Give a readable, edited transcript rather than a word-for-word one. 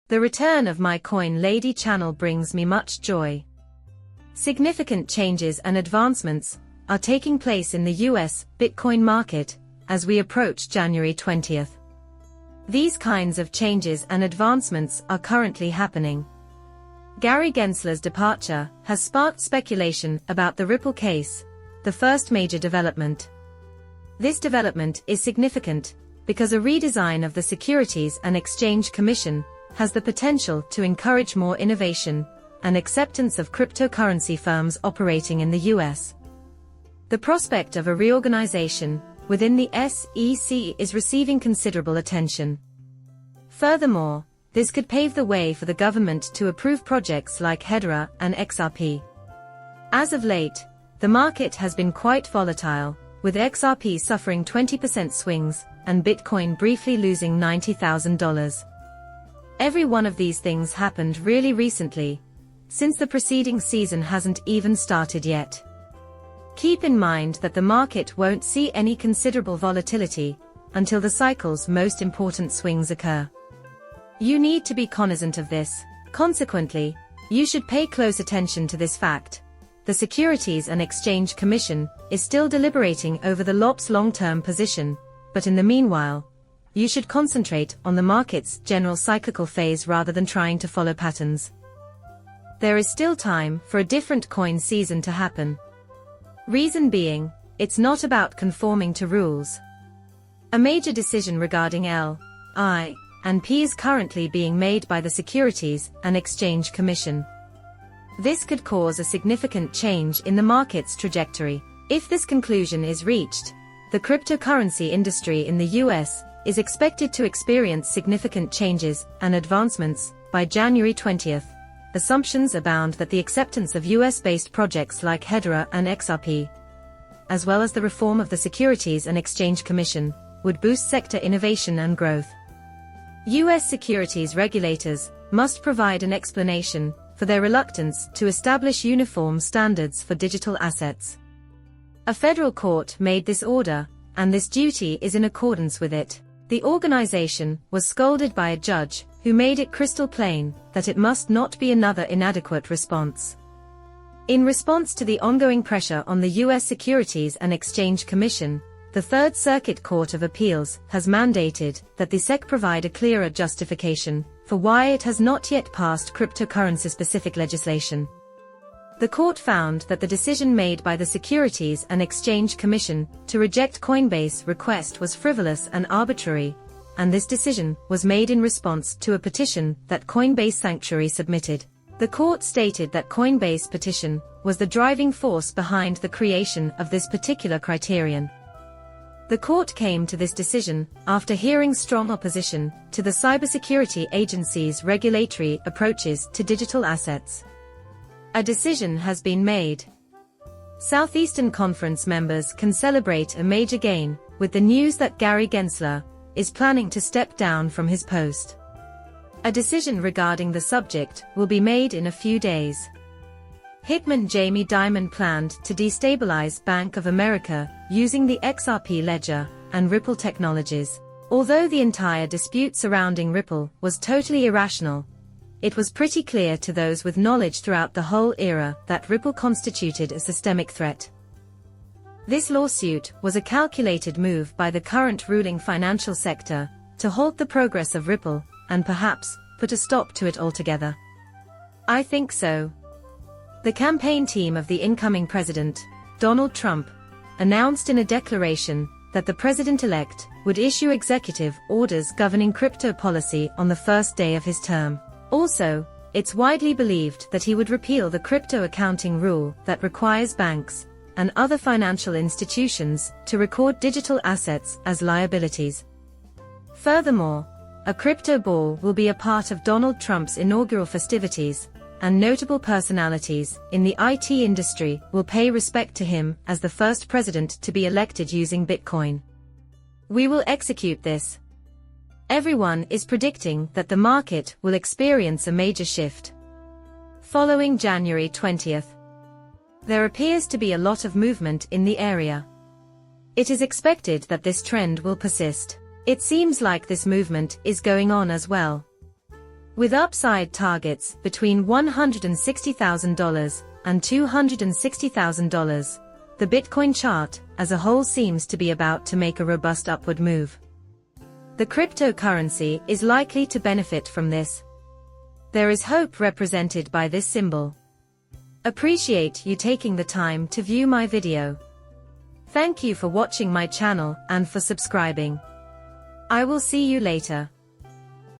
The return of my Coin Lady channel brings me much joy. Significant changes and advancements are taking place in the US Bitcoin market as we approach January 20th. These kinds of changes and advancements are currently happening. Gary Gensler's departure has sparked speculation about the Ripple case, the first major development. This development is significant because a redesign of the Securities and Exchange Commission has the potential to encourage more innovation and acceptance of cryptocurrency firms operating in the US. The prospect of a reorganization within the SEC is receiving considerable attention. Furthermore, this could pave the way for the government to approve projects like Hedera and XRP. As of late, the market has been quite volatile, with XRP suffering 20% swings and Bitcoin briefly losing $90,000. Every one of these things happened really recently, since the preceding season hasn't even started yet. Keep in mind that the market won't see any considerable volatility until the cycle's most important swings occur. You need to be cognizant of this. Consequently, you should pay close attention to this fact. The Securities and Exchange Commission is still deliberating over the LOP's long-term position, but in the meanwhile, you should concentrate on the market's general cyclical phase rather than trying to follow patterns. There is still time for a different coin season to happen. Reason being, it's not about conforming to rules. A major decision regarding L, I, and P is currently being made by the Securities and Exchange Commission. This could cause a significant change in the market's trajectory. If this conclusion is reached, the cryptocurrency industry in the US is expected to experience significant changes and advancements by January 20th. Assumptions abound that the acceptance of US-based projects like Hedera and XRP, as well as the reform of the Securities and Exchange Commission, would boost sector innovation and growth. US securities regulators must provide an explanation for their reluctance to establish uniform standards for digital assets. A federal court made this order, and this duty is in accordance with it. The organization was scolded by a judge who made it crystal plain that it must not be another inadequate response. In response to the ongoing pressure on the US Securities and Exchange Commission, the Third Circuit Court of Appeals has mandated that the SEC provide a clearer justification for why it has not yet passed cryptocurrency-specific legislation. The court found that the decision made by the Securities and Exchange Commission to reject Coinbase's request was frivolous and arbitrary, and this decision was made in response to a petition that Coinbase Sanctuary submitted. The court stated that Coinbase's petition was the driving force behind the creation of this particular criterion. The court came to this decision after hearing strong opposition to the cybersecurity agency's regulatory approaches to digital assets. A decision has been made. Southeastern Conference members can celebrate a major gain with the news that Gary Gensler is planning to step down from his post. A decision regarding the subject will be made in a few days. Hitman Jamie Dimon planned to destabilize Bank of America using the XRP ledger and Ripple technologies. Although the entire dispute surrounding Ripple was totally irrational, it was pretty clear to those with knowledge throughout the whole era that Ripple constituted a systemic threat. This lawsuit was a calculated move by the current ruling financial sector to halt the progress of Ripple and perhaps put a stop to it altogether. I think so. The campaign team of the incoming president, Donald Trump, announced in a declaration that the president-elect would issue executive orders governing crypto policy on the first day of his term. Also, it's widely believed that he would repeal the crypto accounting rule that requires banks and other financial institutions to record digital assets as liabilities. Furthermore, a crypto ball will be a part of Donald Trump's inaugural festivities, and notable personalities in the IT industry will pay respect to him as the first president to be elected using Bitcoin. We will execute this. Everyone is predicting that the market will experience a major shift. Following January 20th, there appears to be a lot of movement in the area. It is expected that this trend will persist. It seems like this movement is going on as well. With upside targets between $160,000 and $260,000, the Bitcoin chart as a whole seems to be about to make a robust upward move. The cryptocurrency is likely to benefit from this. There is hope represented by this symbol. Appreciate you taking the time to view my video. Thank you for watching my channel and for subscribing. I will see you later.